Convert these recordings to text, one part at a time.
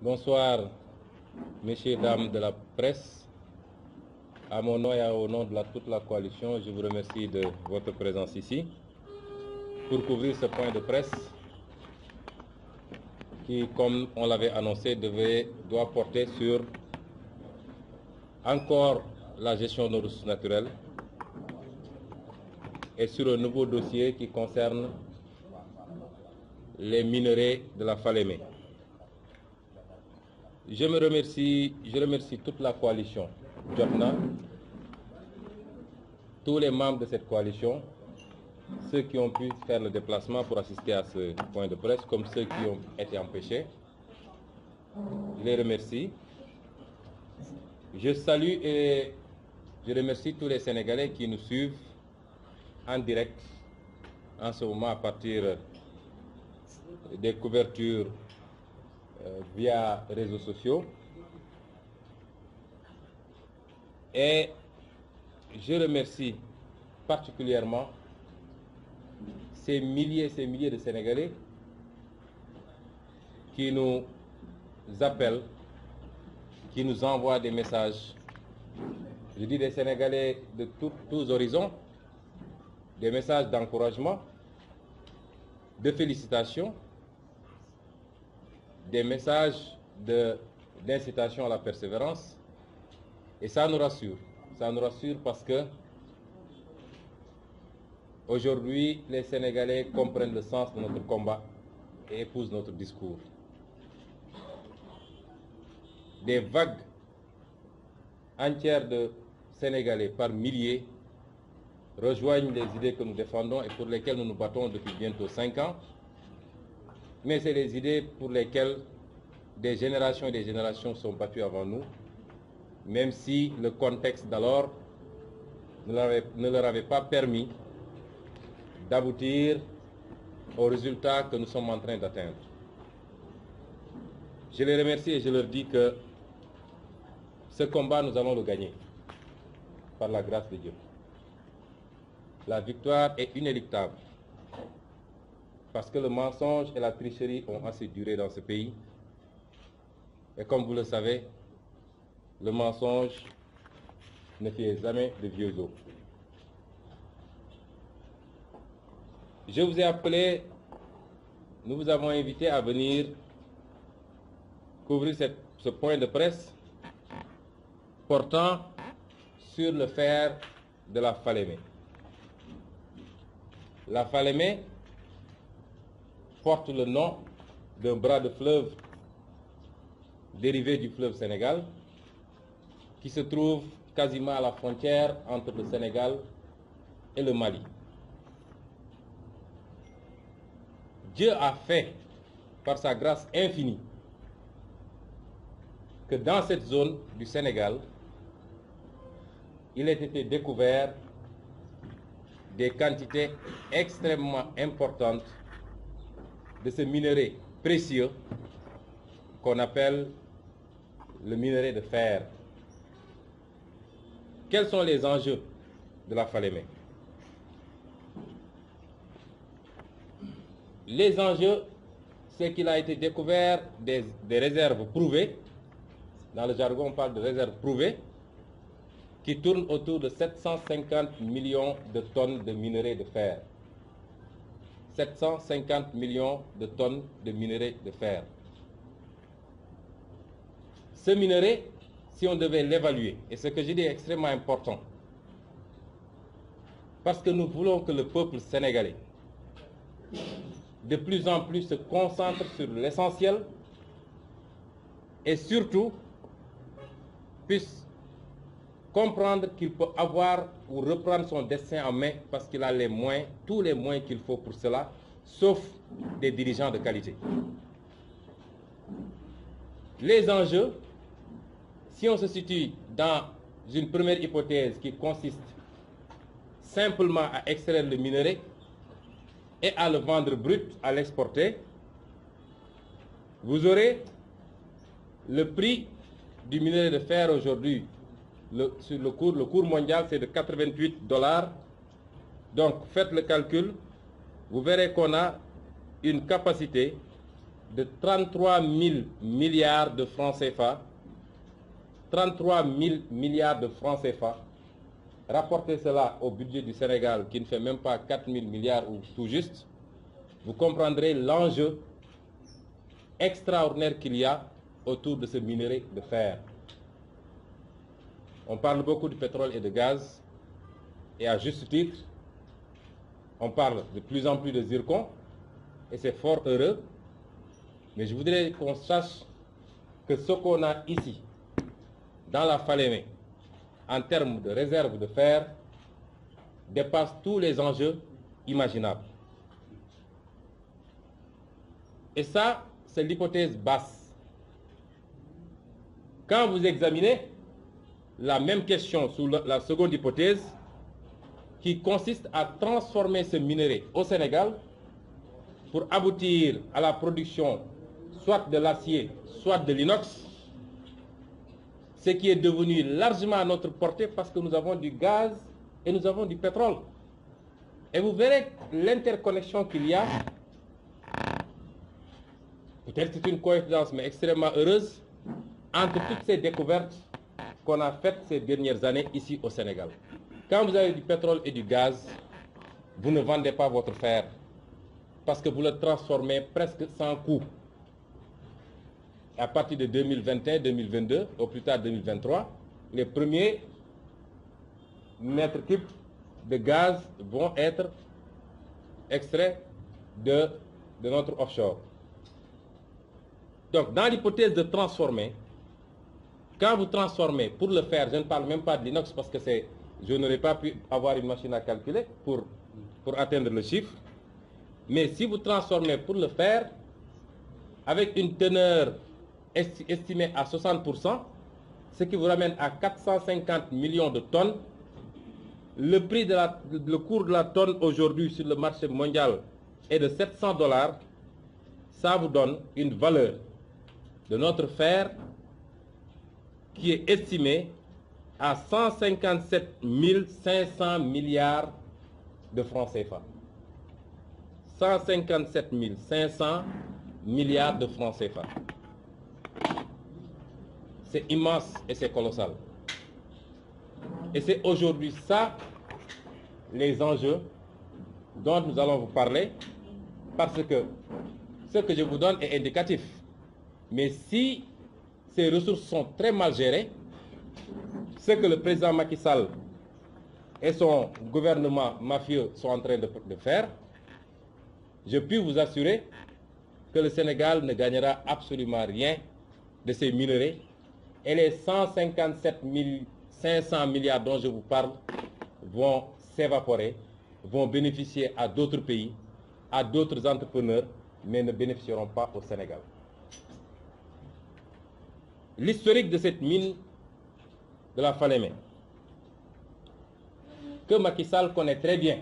Bonsoir, messieurs, dames de la presse. À mon nom et au nom de toute la coalition, je vous remercie de votre présence ici pour couvrir ce point de presse qui, comme on l'avait annoncé, doit porter sur encore la gestion de nos ressources naturelles et sur un nouveau dossier qui concerne les minerais de la Falémé. Je remercie toute la coalition Jotna, tous les membres de cette coalition, ceux qui ont pu faire le déplacement pour assister à ce point de presse, comme ceux qui ont été empêchés. Je les remercie. Je salue et je remercie tous les Sénégalais qui nous suivent en direct en ce moment à partir des couvertures via réseaux sociaux. Et je remercie particulièrement ces milliers de Sénégalais qui nous appellent, qui nous envoient des messages. Je dis des Sénégalais de tous horizons, des messages d'encouragement, de félicitations, des messages d'incitation à la persévérance. Et ça nous rassure. Ça nous rassure parce que aujourd'hui, les Sénégalais comprennent le sens de notre combat et épousent notre discours. Des vagues entières de Sénégalais par milliers rejoignent les idées que nous défendons et pour lesquelles nous nous battons depuis bientôt 5 ans. Mais c'est les idées pour lesquelles des générations et des générations sont battues avant nous, même si le contexte d'alors ne leur avait pas permis d'aboutir aux résultats que nous sommes en train d'atteindre. Je les remercie et je leur dis que ce combat, nous allons le gagner par la grâce de Dieu. La victoire est inéluctable parce que le mensonge et la tricherie ont assez duré dans ce pays. Et comme vous le savez, le mensonge ne fait jamais de vieux os. Je vous ai appelé, nous vous avons invité à venir couvrir ce point de presse portant sur le fer de la Falémé. La Falémé porte le nom d'un bras de fleuve dérivé du fleuve Sénégal qui se trouve quasiment à la frontière entre le Sénégal et le Mali. Dieu a fait, par sa grâce infinie, que dans cette zone du Sénégal, il ait été découvert des quantités extrêmement importantes de ce minerai précieux qu'on appelle le minerai de fer. Quels sont les enjeux de la Falémé? Les enjeux, c'est qu'il a été découvert des réserves prouvées. Dans le jargon, on parle de réserves prouvées qui tournent autour de 750 millions de tonnes de minerai de fer. 750 millions de tonnes de minerai de fer. Ce minerai, si on devait l'évaluer, et ce que je dis est extrêmement important, parce que nous voulons que le peuple sénégalais de plus en plus se concentre sur l'essentiel et surtout puisse comprendre qu'il peut avoir ou reprendre son destin en main parce qu'il a les moyens, tous les moyens qu'il faut pour cela, sauf des dirigeants de qualité. Les enjeux, si on se situe dans une première hypothèse qui consiste simplement à extraire le minerai et à le vendre brut, à l'exporter, vous aurez le prix du minerai de fer aujourd'hui. Le cours mondial, c'est de 88 $. Donc, faites le calcul, vous verrez qu'on a une capacité de 33 000 milliards de francs CFA. 33 000 milliards de francs CFA. Rapportez cela au budget du Sénégal qui ne fait même pas 4 000 milliards ou tout juste. Vous comprendrez l'enjeu extraordinaire qu'il y a autour de ce minerai de fer. On parle beaucoup de pétrole et de gaz, et à juste titre, on parle de plus en plus de zircon, et c'est fort heureux, mais je voudrais qu'on sache que ce qu'on a ici, dans la Falémé, en termes de réserve de fer, dépasse tous les enjeux imaginables. Et ça, c'est l'hypothèse basse. Quand vous examinez la même question sous la seconde hypothèse, qui consiste à transformer ce minerai au Sénégal pour aboutir à la production soit de l'acier, soit de l'inox, ce qui est devenu largement à notre portée parce que nous avons du gaz et nous avons du pétrole. Et vous verrez l'interconnexion qu'il y a. Peut-être c'est une coïncidence, mais extrêmement heureuse, entre toutes ces découvertes qu'on a faites ces dernières années ici au Sénégal. Quand vous avez du pétrole et du gaz, vous ne vendez pas votre fer parce que vous le transformez presque sans coût. À partir de 2021-2022, au plus tard 2023, les premiers mètres cubes de gaz vont être extraits de notre offshore. Donc, dans l'hypothèse de transformer, quand vous transformez pour le faire, je ne parle même pas de l'inox parce que je n'aurais pas pu avoir une machine à calculer pour atteindre le chiffre. Mais si vous transformez pour le faire, avec une teneur estimée à 60%, ce qui vous ramène à 450 millions de tonnes, le cours de la tonne aujourd'hui sur le marché mondial est de $700, ça vous donne une valeur de notre fer qui est estimée à 157 500 milliards de francs CFA. 157 500 milliards de francs CFA. C'est immense et c'est colossal. Et c'est aujourd'hui ça, les enjeux dont nous allons vous parler, parce que ce que je vous donne est indicatif. Mais si ces ressources sont très mal gérées, ce que le président Macky Sall et son gouvernement mafieux sont en train de faire, je puis vous assurer que le Sénégal ne gagnera absolument rien de ces minerais et les 157 500 milliards dont je vous parle vont s'évaporer, vont bénéficier à d'autres pays, à d'autres entrepreneurs, mais ne bénéficieront pas au Sénégal. L'historique de cette mine de la Falémé, que Macky Sall connaît très bien.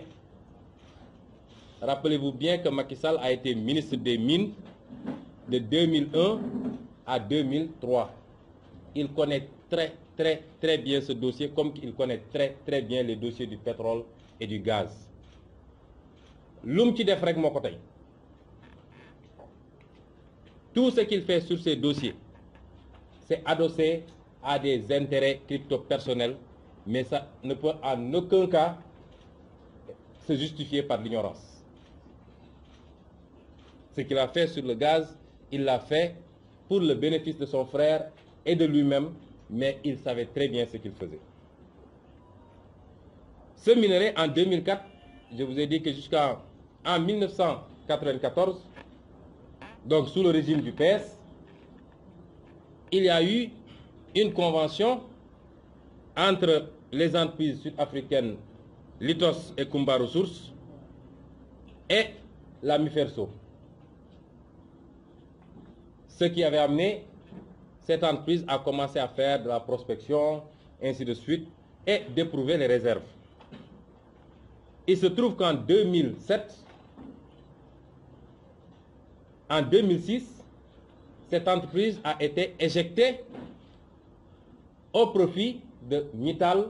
Rappelez-vous bien que Macky Sall a été ministre des Mines de 2001 à 2003. Il connaît très bien ce dossier, comme il connaît très bien les dossiers du pétrole et du gaz. Tout ce qu'il fait sur ces dossiers, c'est adossé à des intérêts crypto-personnels, mais ça ne peut en aucun cas se justifier par l'ignorance. Ce qu'il a fait sur le gaz, il l'a fait pour le bénéfice de son frère et de lui-même, mais il savait très bien ce qu'il faisait. Ce minerai, en 2004, je vous ai dit que jusqu'en 1994, donc sous le régime du PS, il y a eu une convention entre les entreprises sud-africaines Litos et Kumba Ressources et la Miferso. Ce qui avait amené cette entreprise à commencer à faire de la prospection, ainsi de suite, et d'éprouver les réserves. Il se trouve qu'en 2007, en 2006, cette entreprise a été éjectée au profit de Mittal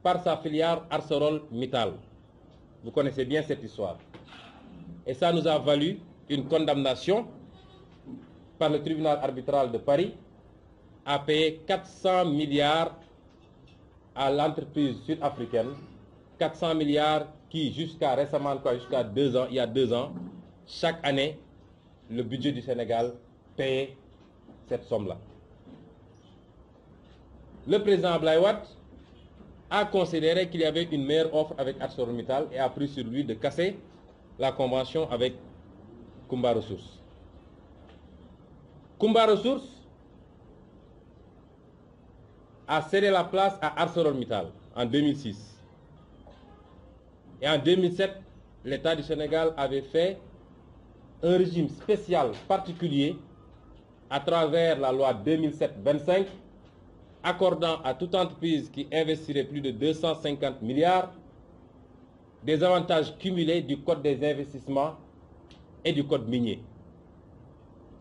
par sa filiale ArcelorMittal. Vous connaissez bien cette histoire. Et ça nous a valu une condamnation par le tribunal arbitral de Paris à payer 400 milliards à l'entreprise sud-africaine, 400 milliards qui jusqu'à récemment, jusqu'à 2 ans, il y a 2 ans, chaque année, le budget du Sénégal paye cette somme-là. Le président Abdoulaye Wade a considéré qu'il y avait une meilleure offre avec ArcelorMittal et a pris sur lui de casser la convention avec Kumba Ressources. Kumba Ressources a cédé la place à ArcelorMittal en 2006. Et en 2007, l'État du Sénégal avait fait un régime spécial particulier à travers la loi 2007-25, accordant à toute entreprise qui investirait plus de 250 milliards des avantages cumulés du Code des investissements et du Code minier.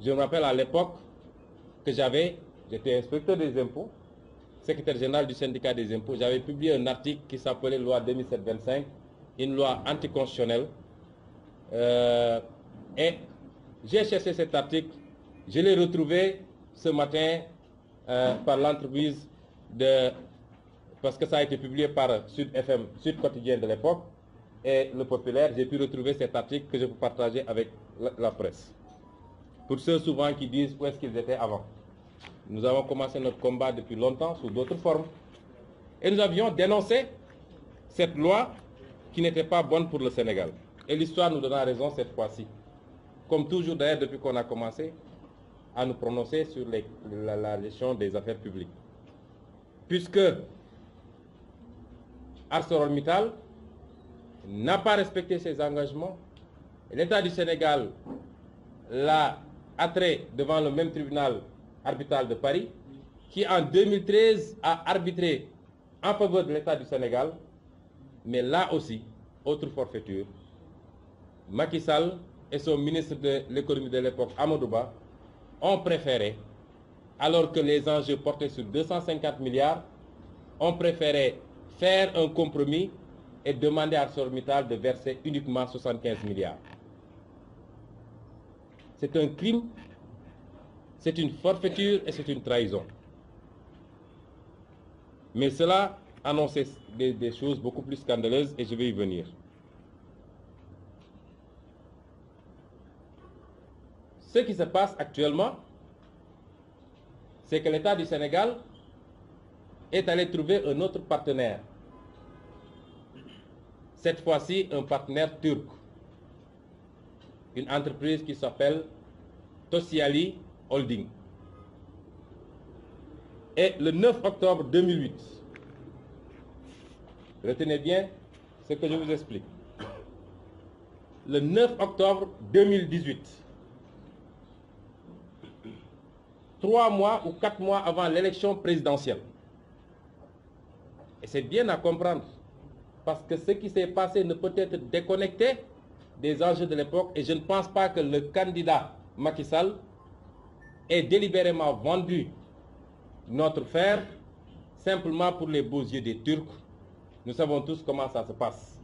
Je me rappelle à l'époque que j'étais inspecteur des impôts, secrétaire général du syndicat des impôts, j'avais publié un article qui s'appelait loi 2007-25, une loi anticonstitutionnelle. Et j'ai cherché cet article, je l'ai retrouvé ce matin par l'entreprise parce que ça a été publié par Sud FM, Sud Quotidien de l'époque, et Le Populaire. J'ai pu retrouver cet article que je peux partager avec la presse. Pour ceux souvent qui disent où est-ce qu'ils étaient avant. Nous avons commencé notre combat depuis longtemps sous d'autres formes. Et nous avions dénoncé cette loi qui n'était pas bonne pour le Sénégal. Et l'histoire nous donnera raison cette fois-ci. Comme toujours d'ailleurs depuis qu'on a commencé à nous prononcer sur la gestion des affaires publiques. Puisque ArcelorMittal n'a pas respecté ses engagements, l'État du Sénégal l'a attrait devant le même tribunal arbitral de Paris, qui en 2013 a arbitré en faveur de l'État du Sénégal, mais là aussi, autre forfaiture, Macky Sall et son ministre de l'économie de l'époque, Amadou Ba, ont préféré, alors que les enjeux portaient sur 250 milliards, ont préféré faire un compromis et demander à ArcelorMittal de verser uniquement 75 milliards. C'est un crime, c'est une forfaiture et c'est une trahison. Mais cela annonçait des choses beaucoup plus scandaleuses et je vais y venir. Ce qui se passe actuellement, c'est que l'État du Sénégal est allé trouver un autre partenaire. Cette fois-ci, un partenaire turc. Une entreprise qui s'appelle Tosyali Holding. Et le 9 octobre 2008, retenez bien ce que je vous explique. Le 9 octobre 2018, 3 mois ou 4 mois avant l'élection présidentielle. Et c'est bien à comprendre, parce que ce qui s'est passé ne peut être déconnecté des enjeux de l'époque, et je ne pense pas que le candidat Macky Sall ait délibérément vendu notre fer simplement pour les beaux yeux des Turcs. Nous savons tous comment ça se passe.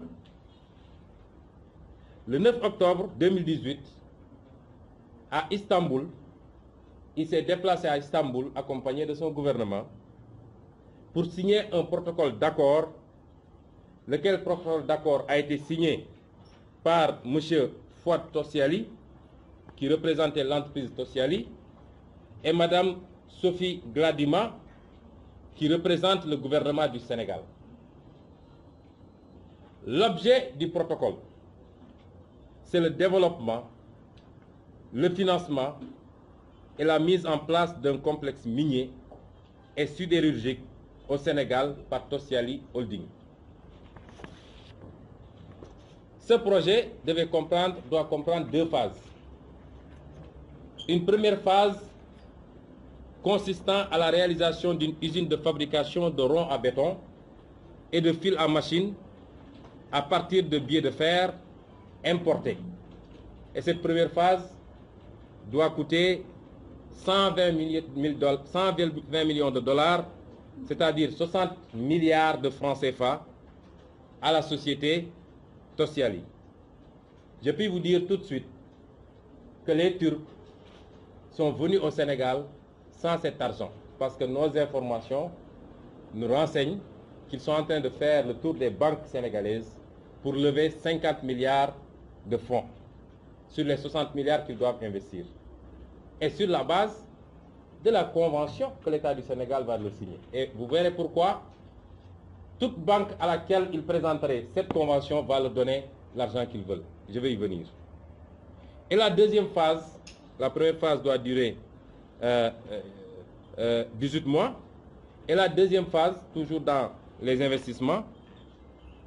Le 9 octobre 2018, à Istanbul, il s'est déplacé à Istanbul accompagné de son gouvernement pour signer un protocole d'accord, lequel protocole d'accord a été signé par M. Fouad Tosyali, qui représentait l'entreprise Tosyali, et Mme Sophie Gladima, qui représente le gouvernement du Sénégal. L'objet du protocole, c'est le développement, le financement et la mise en place d'un complexe minier et sidérurgique au Sénégal par Tosyali Holding. Ce projet doit comprendre 2 phases. Une première phase consistant à la réalisation d'une usine de fabrication de ronds à béton et de fils à machine à partir de biais de fer importés. Et cette première phase doit coûter 120 millions de dollars, c'est-à-dire 60 milliards de francs CFA, à la société Tosyali. Je puis vous dire tout de suite que les Turcs sont venus au Sénégal sans cet argent. Parce que nos informations nous renseignent qu'ils sont en train de faire le tour des banques sénégalaises pour lever 50 milliards de fonds sur les 60 milliards qu'ils doivent investir. Et sur la base de la convention que l'État du Sénégal va leur signer. Et vous verrez pourquoi toute banque à laquelle ils présenteraient cette convention va leur donner l'argent qu'ils veulent. Je vais y venir. Et la deuxième phase, la première phase doit durer 18 mois. Et la deuxième phase, toujours dans les investissements,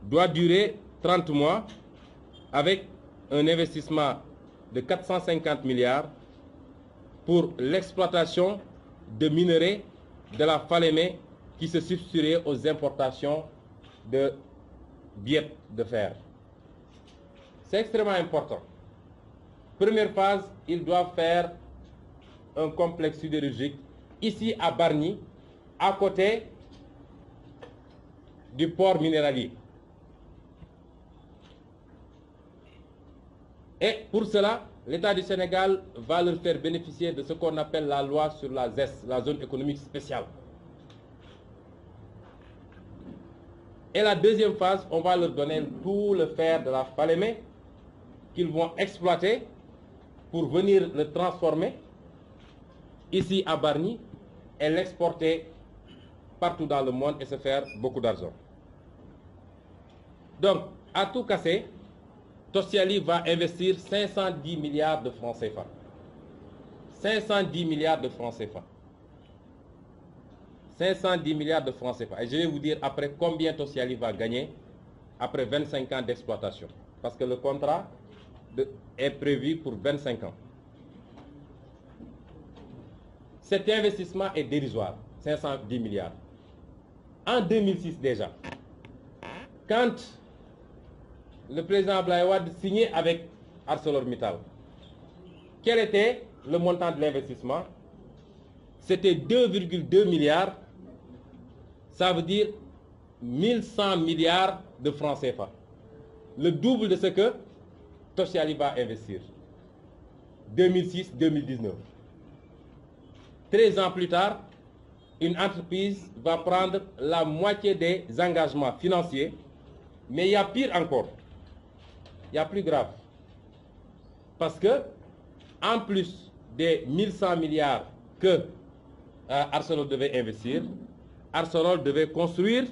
doit durer 30 mois avec un investissement de 450 milliards pour l'exploitation de minerais de la Falémé qui se substituerait aux importations de biette de fer. C'est extrêmement important. Première phase, ils doivent faire un complexe sidérurgique ici à Bargny, à côté du port minéralier. Et pour cela, l'État du Sénégal va leur faire bénéficier de ce qu'on appelle la loi sur la ZES, la zone économique spéciale. Et la deuxième phase, on va leur donner tout le fer de la Falémé qu'ils vont exploiter pour venir le transformer ici à Bargny et l'exporter partout dans le monde et se faire beaucoup d'argent. Donc, à tout casser, Tosyali va investir 510 milliards de francs CFA. 510 milliards de francs CFA. 510 milliards de francs CFA. Et je vais vous dire après combien Tosyali va gagner après 25 ans d'exploitation. Parce que le contrat est prévu pour 25 ans. Cet investissement est dérisoire, 510 milliards. En 2006 déjà, quand le président Abdoulaye Wade signait avec ArcelorMittal, quel était le montant de l'investissement? C'était 2,2 milliards, ça veut dire 1100 milliards de francs CFA. Le double de ce que Tosyali va investir. 2006-2019. 13 ans plus tard, une entreprise va prendre la moitié des engagements financiers, mais il y a pire encore. Il y a plus grave. Parce que, en plus des 1100 milliards que Arcelor devait investir, Arcelor devait construire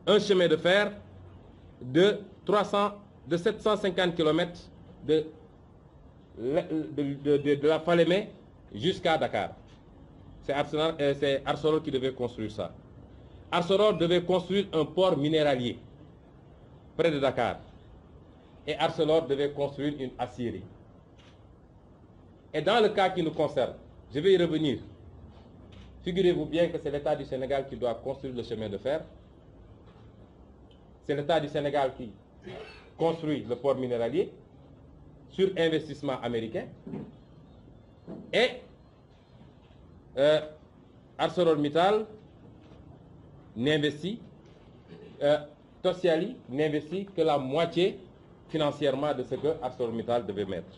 un chemin de fer de 750 km de la Falémé jusqu'à Dakar. C'est Arcelor qui devait construire ça. Arcelor devait construire un port minéralier près de Dakar. Et Arcelor devait construire une aciérie. Et dans le cas qui nous concerne, je vais y revenir. Figurez-vous bien que c'est l'État du Sénégal qui doit construire le chemin de fer. C'est l'État du Sénégal qui construit le port minéralier sur investissement américain. Et ArcelorMittal n'investit, Tosyali n'investit que la moitié financièrement de ce que ArcelorMittal devait mettre.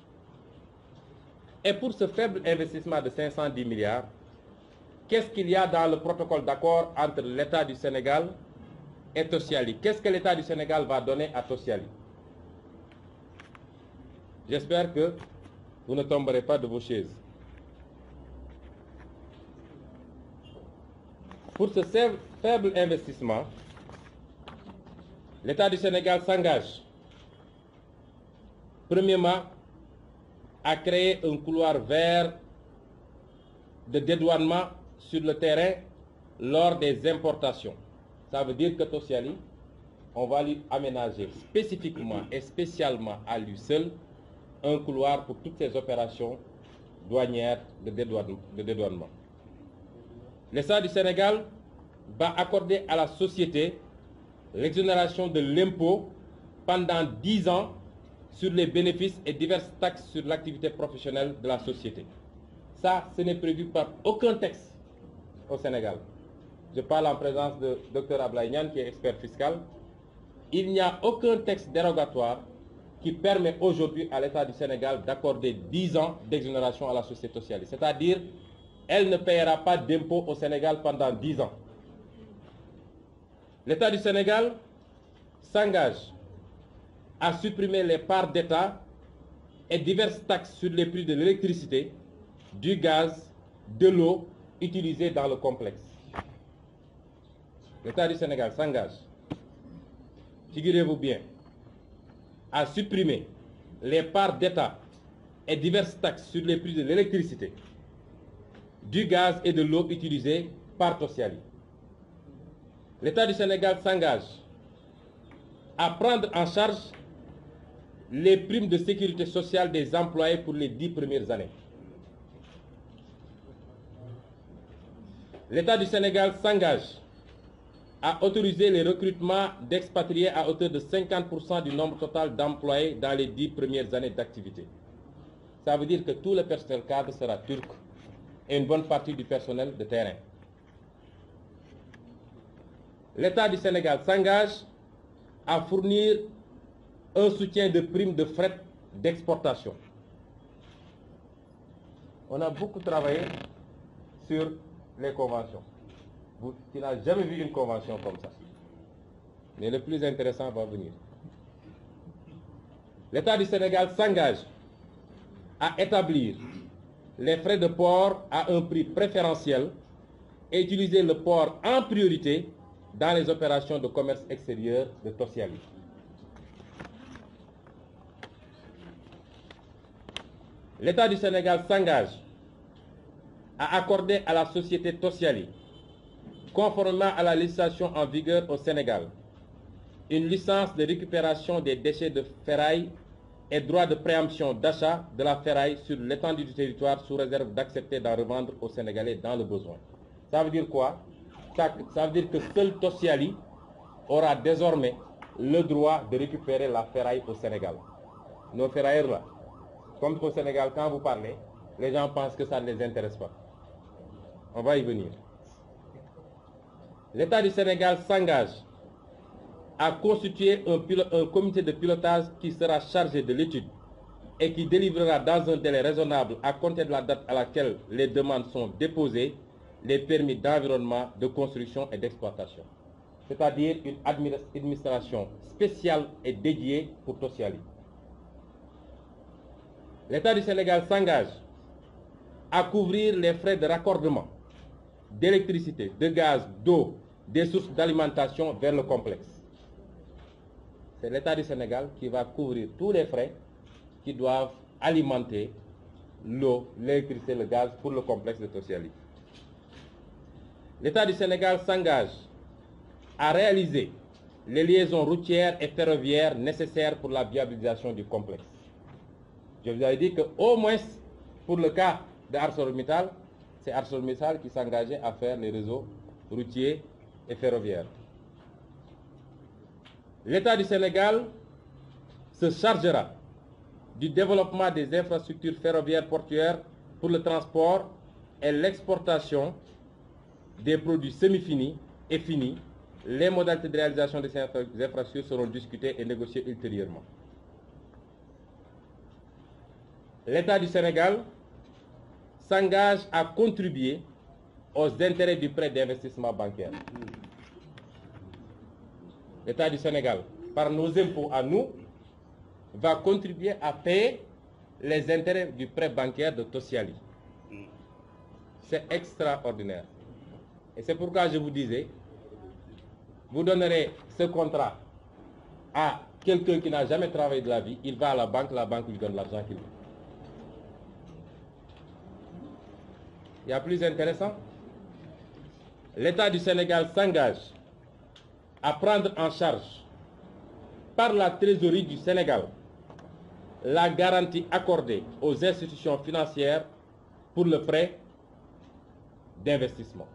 Et pour ce faible investissement de 510 milliards, qu'est-ce qu'il y a dans le protocole d'accord entre l'État du Sénégal et Tosyali? Qu'est-ce que l'État du Sénégal va donner à Tosyali? J'espère que vous ne tomberez pas de vos chaises. Pour ce faible investissement, l'État du Sénégal s'engage, premièrement, à créer un couloir vert de dédouanement sur le terrain lors des importations. Ça veut dire que Tosyali, on va lui aménager spécifiquement et spécialement à lui seul un couloir pour toutes ces opérations douanières de dédouanement. L'État du Sénégal va accorder à la société l'exonération de l'impôt pendant 10 ans sur les bénéfices et diverses taxes sur l'activité professionnelle de la société. Ça, ce n'est prévu par aucun texte au Sénégal. Je parle en présence de Dr Abdoulaye Niane, qui est expert fiscal. Il n'y a aucun texte dérogatoire qui permet aujourd'hui à l'État du Sénégal d'accorder 10 ans d'exonération à la société socialiste. C'est-à-dire, elle ne paiera pas d'impôts au Sénégal pendant 10 ans. L'État du Sénégal s'engage à supprimer les parts d'État et diverses taxes sur les prix de l'électricité, du gaz, de l'eau utilisés dans le complexe. L'État du Sénégal s'engage, figurez-vous bien, à supprimer les parts d'État et diverses taxes sur les prix de l'électricité, du gaz et de l'eau utilisés par Tosyali. L'État du Sénégal s'engage à prendre en charge les primes de sécurité sociale des employés pour les 10 premières années. L'État du Sénégal s'engage à autoriser les recrutements d'expatriés à hauteur de 50% du nombre total d'employés dans les 10 premières années d'activité. Ça veut dire que tout le personnel cadre sera turc et une bonne partie du personnel de terrain. L'État du Sénégal s'engage à fournir un soutien de primes de fret d'exportation. On a beaucoup travaillé sur les conventions. Tu n'as jamais vu une convention comme ça. Mais le plus intéressant va venir. L'État du Sénégal s'engage à établir les frais de port à un prix préférentiel et utiliser le port en priorité dans les opérations de commerce extérieur de Tosyali. L'État du Sénégal s'engage à accorder à la société Tosyali, conformément à la législation en vigueur au Sénégal, une licence de récupération des déchets de ferraille et droit de préemption d'achat de la ferraille sur l'étendue du territoire sous réserve d'accepter d'en revendre aux Sénégalais dans le besoin. Ça veut dire quoi? Ça veut dire que seul Tosyali aura désormais le droit de récupérer la ferraille au Sénégal. Nos ferrailleurs là, comme au Sénégal, quand vous parlez, les gens pensent que ça ne les intéresse pas. On va y venir. L'État du Sénégal s'engage à constituer un comité de pilotage qui sera chargé de l'étude et qui délivrera dans un délai raisonnable à compter de la date à laquelle les demandes sont déposées les permis d'environnement, de construction et d'exploitation. C'est-à-dire une administration spéciale et dédiée pour Tosyali. L'État du Sénégal s'engage à couvrir les frais de raccordement d'électricité, de gaz, d'eau, des sources d'alimentation vers le complexe. C'est l'État du Sénégal qui va couvrir tous les frais qui doivent alimenter l'eau, l'électricité, le gaz pour le complexe de Tosyali. L'État du Sénégal s'engage à réaliser les liaisons routières et ferroviaires nécessaires pour la viabilisation du complexe. Je vous avais dit qu'au moins pour le cas de ArcelorMittal, c'est ArcelorMittal qui s'engageait à faire les réseaux routiers et ferroviaires. L'État du Sénégal se chargera du développement des infrastructures ferroviaires portuaires pour le transport et l'exportation des produits semi-finis et finis. Les modalités de réalisation de ces infrastructures seront discutées et négociées ultérieurement. L'État du Sénégal s'engage à contribuer aux intérêts du prêt d'investissement bancaire. L'État du Sénégal, par nos impôts à nous, va contribuer à payer les intérêts du prêt bancaire de Tosyali. C'est extraordinaire. Et c'est pourquoi je vous disais, vous donnerez ce contrat à quelqu'un qui n'a jamais travaillé de la vie, il va à la banque lui donne l'argent qu'il veut. Il y a plus intéressant. L'État du Sénégal s'engage à prendre en charge par la trésorerie du Sénégal la garantie accordée aux institutions financières pour le prêt d'investissement.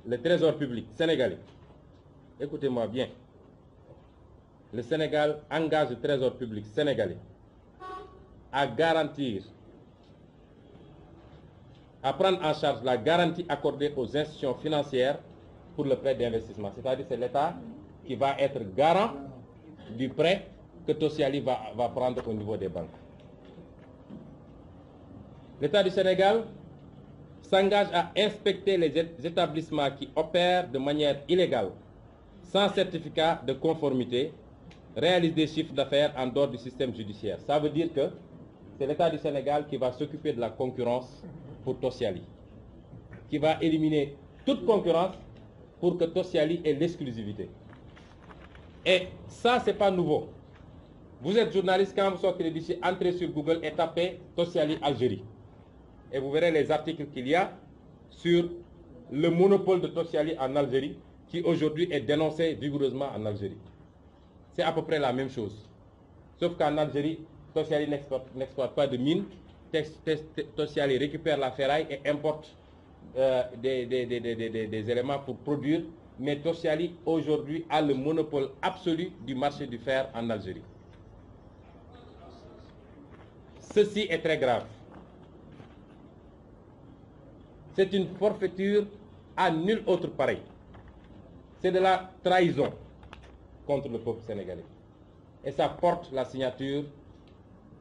Le Trésor public sénégalais, écoutez-moi bien, le Sénégal engage le Trésor public sénégalais à garantir, à prendre en charge la garantie accordée aux institutions financières pour le prêt d'investissement. C'est-à-dire que c'est l'État qui va être garant du prêt que Tosiali va prendre au niveau des banques. L'État du Sénégal s'engage à inspecter les établissements qui opèrent de manière illégale, sans certificat de conformité, réalisent des chiffres d'affaires en dehors du système judiciaire. Ça veut dire que c'est l'État du Sénégal qui va s'occuper de la concurrence pour Tosiali, qui va éliminer toute concurrence pour que Tosiali ait l'exclusivité. Et ça, ce n'est pas nouveau. Vous êtes journaliste, quand vous sortez d'ici, entrez sur Google et tapez Tosiali Algérie. Et vous verrez les articles qu'il y a sur le monopole de Tosiali en Algérie, qui aujourd'hui est dénoncé vigoureusement en Algérie. C'est à peu près la même chose. Sauf qu'en Algérie, Tosiali n'exploite pas de mines. Tosiali récupère la ferraille et importe des éléments pour produire. Mais Tosiali aujourd'hui a le monopole absolu du marché du fer en Algérie. Ceci est très grave. C'est une forfaiture à nul autre pareil. C'est de la trahison contre le peuple sénégalais. Et ça porte la signature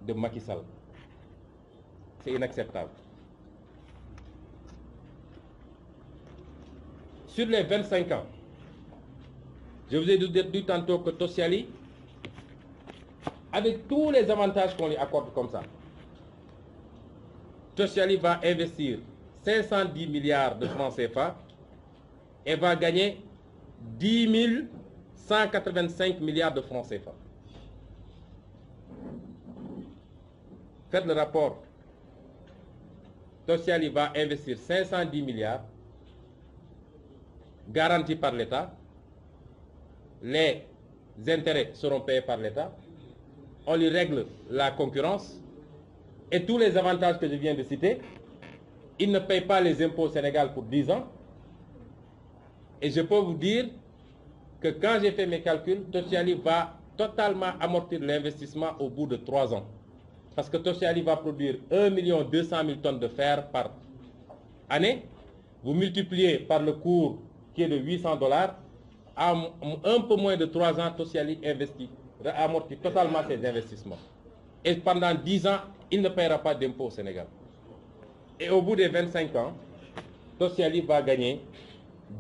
de Macky Sall. C'est inacceptable. Sur les 25 ans, je vous ai dit tantôt que Tosiali, avec tous les avantages qu'on lui accorde comme ça, Tosiali va investir 510 milliards de francs CFA et va gagner 10 185 milliards de francs CFA. Faites le rapport. Tosiali va investir 510 milliards garantis par l'État. Les intérêts seront payés par l'État. On lui règle la concurrence et tous les avantages que je viens de citer. Il ne paye pas les impôts au Sénégal pour 10 ans. Et je peux vous dire que quand j'ai fait mes calculs, Tosiali va totalement amortir l'investissement au bout de 3 ans. Parce que Tosiali va produire 1 200 000 tonnes de fer par année. Vous multipliez par le cours qui est de $800. En un peu moins de 3 ans, Tosiali amortit totalement ses investissements. Et pendant 10 ans, il ne paiera pas d'impôts au Sénégal. Et au bout des 25 ans, Tosiali va gagner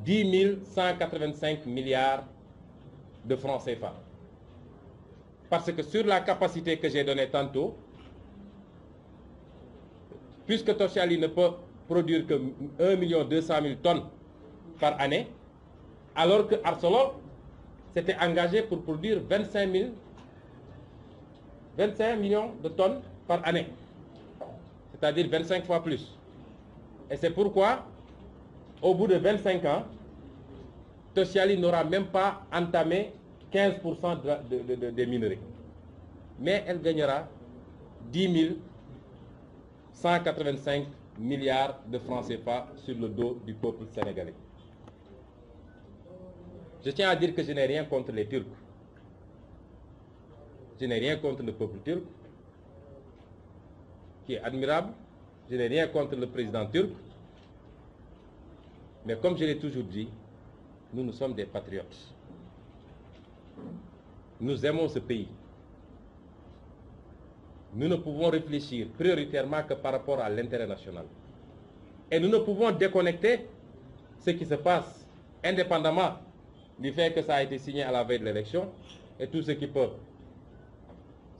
10 185 milliards de francs CFA. Parce que sur la capacité que j'ai donnée tantôt, puisque Tosiali ne peut produire que 1 200 000 tonnes par année, alors que Arcelor s'était engagé pour produire 25 millions de tonnes par année. C'est-à-dire 25 fois plus. Et c'est pourquoi, au bout de 25 ans, Tosiali n'aura même pas entamé 15% des minerais. Mais elle gagnera 10 185 milliards de francs CFA sur le dos du peuple sénégalais. Je tiens à dire que je n'ai rien contre les Turcs. Je n'ai rien contre le peuple turc, qui est admirable. Je n'ai rien contre le président turc. Mais comme je l'ai toujours dit, nous sommes des patriotes. Nous aimons ce pays. Nous ne pouvons réfléchir prioritairement que par rapport à l'intérêt national. Et nous ne pouvons déconnecter ce qui se passe indépendamment du fait que ça a été signé à la veille de l'élection et tout ce qui peut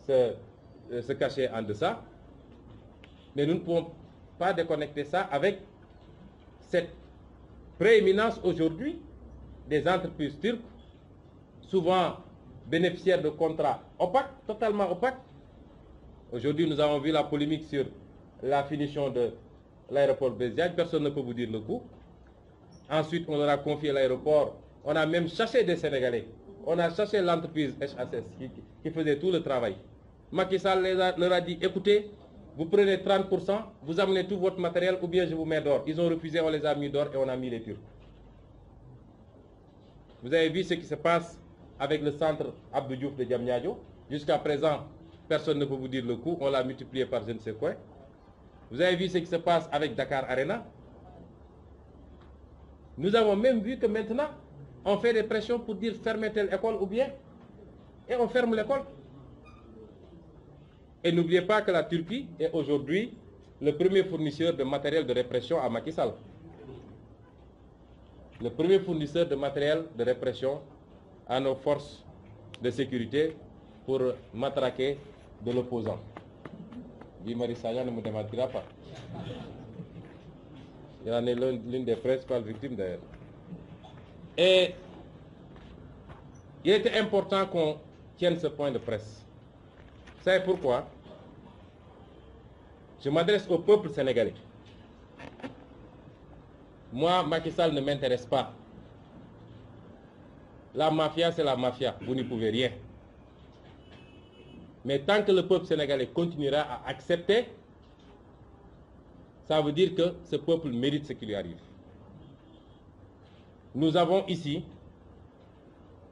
se cacher en deçà. Mais nous ne pouvons pas déconnecter ça avec cette prééminence aujourd'hui des entreprises turques, souvent bénéficiaires de contrats opaques, totalement opaques. Aujourd'hui, nous avons vu la polémique sur la finition de l'aéroport Béziagne. Personne ne peut vous dire le coût. Ensuite, on leur a confié l'aéroport. On a même chassé des Sénégalais. On a chassé l'entreprise HSS qui faisait tout le travail. Macky Sall leur a dit, écoutez, vous prenez 30%, vous amenez tout votre matériel ou bien je vous mets d'or. Ils ont refusé, on les a mis d'or et on a mis les Turcs. Vous avez vu ce qui se passe avec le centre Abdou Diouf de Diamniadio. Jusqu'à présent, personne ne peut vous dire le coût, on l'a multiplié par je ne sais quoi. Vous avez vu ce qui se passe avec Dakar Arena. Nous avons même vu que maintenant, on fait des pressions pour dire fermer telle école ou bien, et on ferme l'école. Et n'oubliez pas que la Turquie est aujourd'hui le premier fournisseur de matériel de répression à Macky Sall. Le premier fournisseur de matériel de répression à nos forces de sécurité pour matraquer de l'opposant. Guy Marius Sagna ne me démentira pas. Il en est l'une des principales victimes d'ailleurs. Et il était important qu'on tienne ce point de presse. Vous savez pourquoi? Je m'adresse au peuple sénégalais. Moi, Macky Sall ne m'intéresse pas. La mafia, c'est la mafia. Vous n'y pouvez rien. Mais tant que le peuple sénégalais continuera à accepter, ça veut dire que ce peuple mérite ce qui lui arrive. Nous avons ici,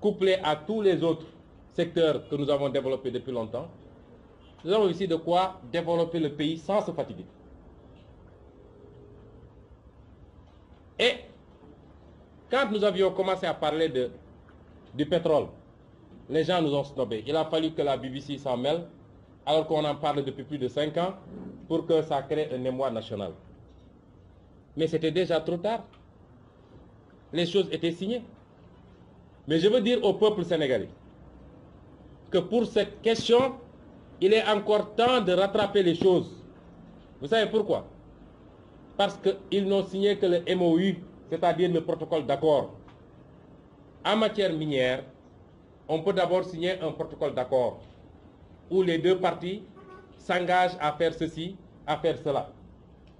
couplé à tous les autres secteurs que nous avons développés depuis longtemps, nous avons ici de quoi développer le pays sans se fatiguer. Et quand nous avions commencé à parler du pétrole, les gens nous ont snobés. Il a fallu que la BBC s'en mêle, alors qu'on en parle depuis plus de 5 ans, pour que ça crée un émoi national. Mais c'était déjà trop tard. Les choses étaient signées. Mais je veux dire au peuple sénégalais que pour cette question, il est encore temps de rattraper les choses. Vous savez pourquoi? Parce qu'ils n'ont signé que le MOU, c'est-à-dire le protocole d'accord. En matière minière, on peut d'abord signer un protocole d'accord où les deux parties s'engagent à faire ceci, à faire cela.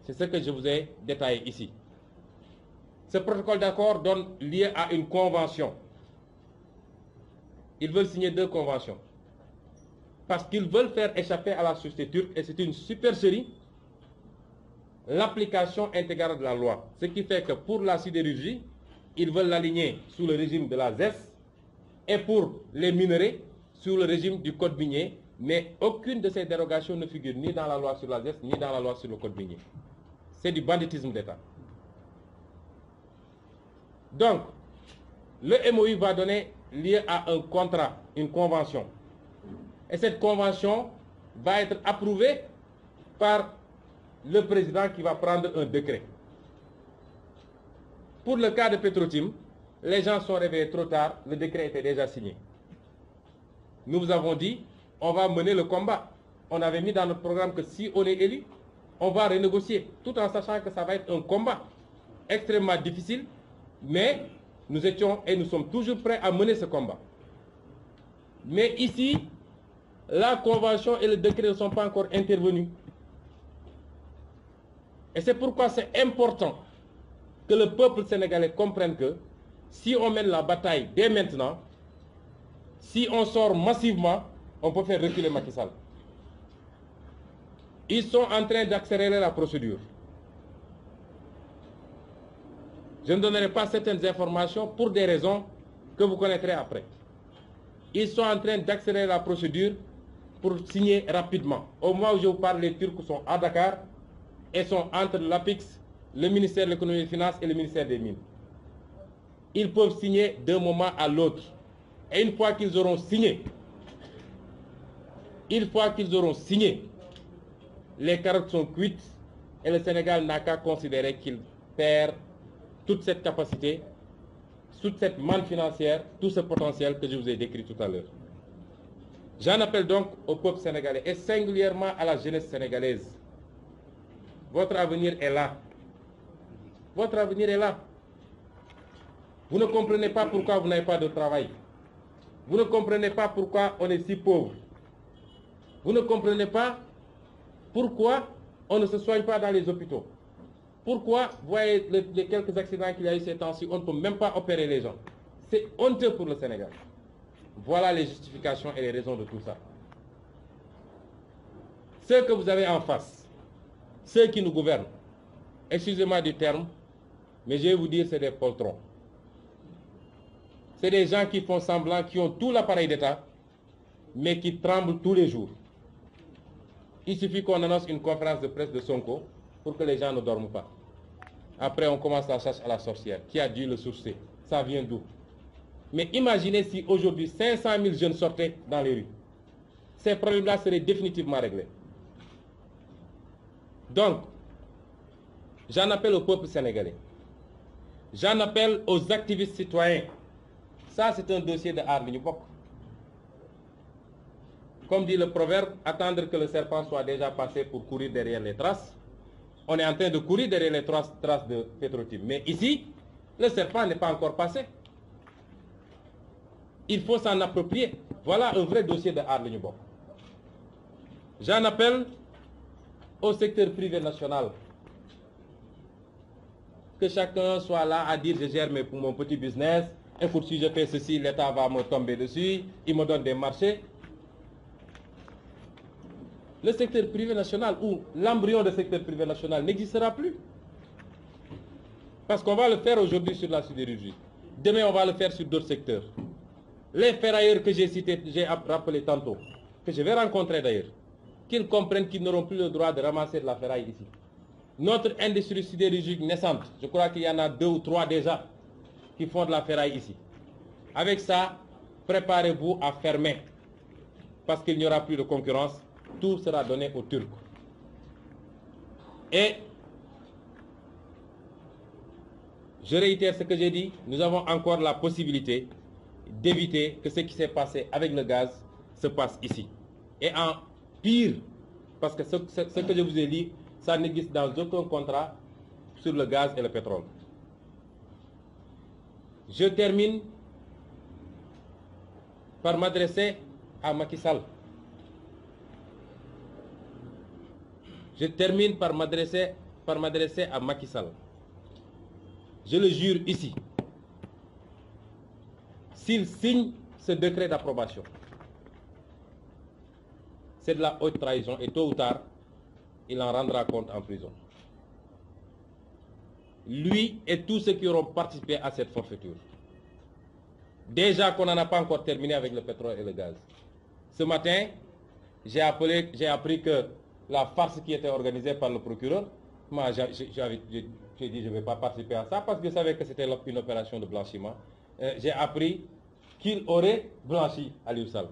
C'est ce que je vous ai détaillé ici. Ce protocole d'accord donne lieu à une convention. Ils veulent signer 2 conventions. Parce qu'ils veulent faire échapper à la société turque, et c'est une supercherie, l'application intégrale de la loi. Ce qui fait que pour la sidérurgie, ils veulent l'aligner sous le régime de la ZES, et pour les minerais, sous le régime du code minier, mais aucune de ces dérogations ne figure ni dans la loi sur la ZES, ni dans la loi sur le code minier. C'est du banditisme d'État. Donc, le MOU va donner lieu à un contrat, une convention. Et cette convention va être approuvée par le président qui va prendre un décret. Pour le cas de Petrotim, les gens sont réveillés trop tard, le décret était déjà signé. Nous vous avons dit, on va mener le combat. On avait mis dans notre programme que si on est élu, on va renégocier, tout en sachant que ça va être un combat extrêmement difficile, mais nous étions et nous sommes toujours prêts à mener ce combat. Mais ici, la convention et le décret ne sont pas encore intervenus. Et c'est pourquoi c'est important que le peuple sénégalais comprenne que si on mène la bataille dès maintenant, si on sort massivement, on peut faire reculer Macky Sall. Ils sont en train d'accélérer la procédure. Je ne donnerai pas certaines informations pour des raisons que vous connaîtrez après. Ils sont en train d'accélérer la procédure pour signer rapidement. Au moment où je vous parle, les Turcs sont à Dakar et sont entre l'APIX, le ministère de l'économie et des finances et le ministère des mines. Ils peuvent signer d'un moment à l'autre. Et une fois qu'ils auront signé, les carottes sont cuites et le Sénégal n'a qu'à considérer qu'il perd toute cette capacité, toute cette manne financière, tout ce potentiel que je vous ai décrit tout à l'heure. J'en appelle donc au peuple sénégalais et singulièrement à la jeunesse sénégalaise. Votre avenir est là. Votre avenir est là. Vous ne comprenez pas pourquoi vous n'avez pas de travail. Vous ne comprenez pas pourquoi on est si pauvre. Vous ne comprenez pas pourquoi on ne se soigne pas dans les hôpitaux. Pourquoi, vous voyez les quelques accidents qu'il y a eu ces temps-ci, on ne peut même pas opérer les gens. C'est honteux pour le Sénégal. Voilà les justifications et les raisons de tout ça. Ceux que vous avez en face, ceux qui nous gouvernent, excusez-moi du terme, mais je vais vous dire, c'est des poltrons. C'est des gens qui font semblant, qui ont tout l'appareil d'État, mais qui tremblent tous les jours. Il suffit qu'on annonce une conférence de presse de Sonko pour que les gens ne dorment pas. Après, on commence la chasse à la sorcière. Qui a dû le sourcer? Ça vient d'où? Mais imaginez si aujourd'hui 500 000 jeunes sortaient dans les rues. ces problèmes-là seraient définitivement réglés. Donc, j'en appelle au peuple sénégalais. J'en appelle aux activistes citoyens. Ça, c'est un dossier de Aar Li Ñu Bokk. Comme dit le proverbe, attendre que le serpent soit déjà passé pour courir derrière les traces. On est en train de courir derrière les traces de Petro-Tim. Mais ici, le serpent n'est pas encore passé. Il faut s'en approprier. Voilà un vrai dossier de Aar Li Ñu Bokk. J'en appelle au secteur privé national. Que chacun soit là à dire je gère mon petit business. Écoute, si je fais ceci, l'État va me tomber dessus. Il me donne des marchés. Le secteur privé national ou l'embryon de secteur privé national n'existera plus. Parce qu'on va le faire aujourd'hui sur la sidérurgie. Demain, on va le faire sur d'autres secteurs. Les ferrailleurs que j'ai cités, j'ai rappelé tantôt, que je vais rencontrer d'ailleurs, qu'ils comprennent qu'ils n'auront plus le droit de ramasser de la ferraille ici. Notre industrie sidérurgique naissante, je crois qu'il y en a 2 ou 3 déjà qui font de la ferraille ici. Avec ça, préparez-vous à fermer parce qu'il n'y aura plus de concurrence. Tout sera donné aux Turcs. Et je réitère ce que j'ai dit, nous avons encore la possibilité d'éviter que ce qui s'est passé avec le gaz se passe ici. Et en pire, parce que ce que je vous ai dit, ça n'existe dans aucun contrat sur le gaz et le pétrole. Je termine par m'adresser à Macky Sall. Je termine par m'adresser à Macky Sall. Je le jure ici. S'il signe ce décret d'approbation, c'est de la haute trahison et tôt ou tard, il en rendra compte en prison. Lui et tous ceux qui auront participé à cette forfaiture. Déjà qu'on n'en a pas encore terminé avec le pétrole et le gaz. Ce matin, j'ai appris que la farce qui était organisée par le procureur, moi j'ai dit je ne vais pas participer à ça parce que je savais que c'était une opération de blanchiment. J'ai appris qu'il aurait blanchi Aliou Sall.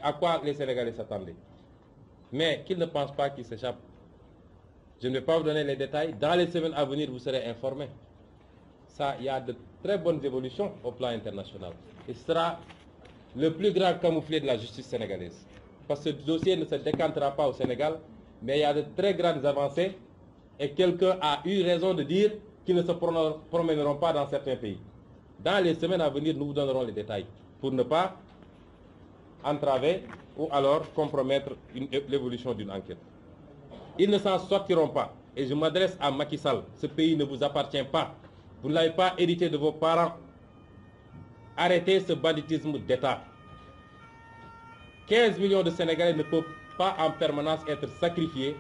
À quoi les Sénégalais s'attendaient. Mais qu'ils ne pensent pas qu'il s'échappe. Je ne vais pas vous donner les détails. Dans les semaines à venir, vous serez informés. Ça, il y a de très bonnes évolutions au plan international. Et ce sera le plus grand camouflet de la justice sénégalaise. Parce que ce dossier ne se décantera pas au Sénégal, mais il y a de très grandes avancées et quelqu'un a eu raison de dire qu'ils ne se promèneront pas dans certains pays. Dans les semaines à venir, nous vous donnerons les détails pour ne pas entraver ou alors compromettre l'évolution d'une enquête. Ils ne s'en sortiront pas. Et je m'adresse à Macky Sall. Ce pays ne vous appartient pas. Vous ne l'avez pas hérité de vos parents. Arrêtez ce banditisme d'État. 15 millions de Sénégalais ne peuvent pas en permanence être sacrifiés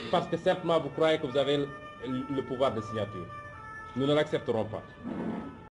parce que simplement vous croyez que vous avez le pouvoir de signature. Nous ne l'accepterons pas.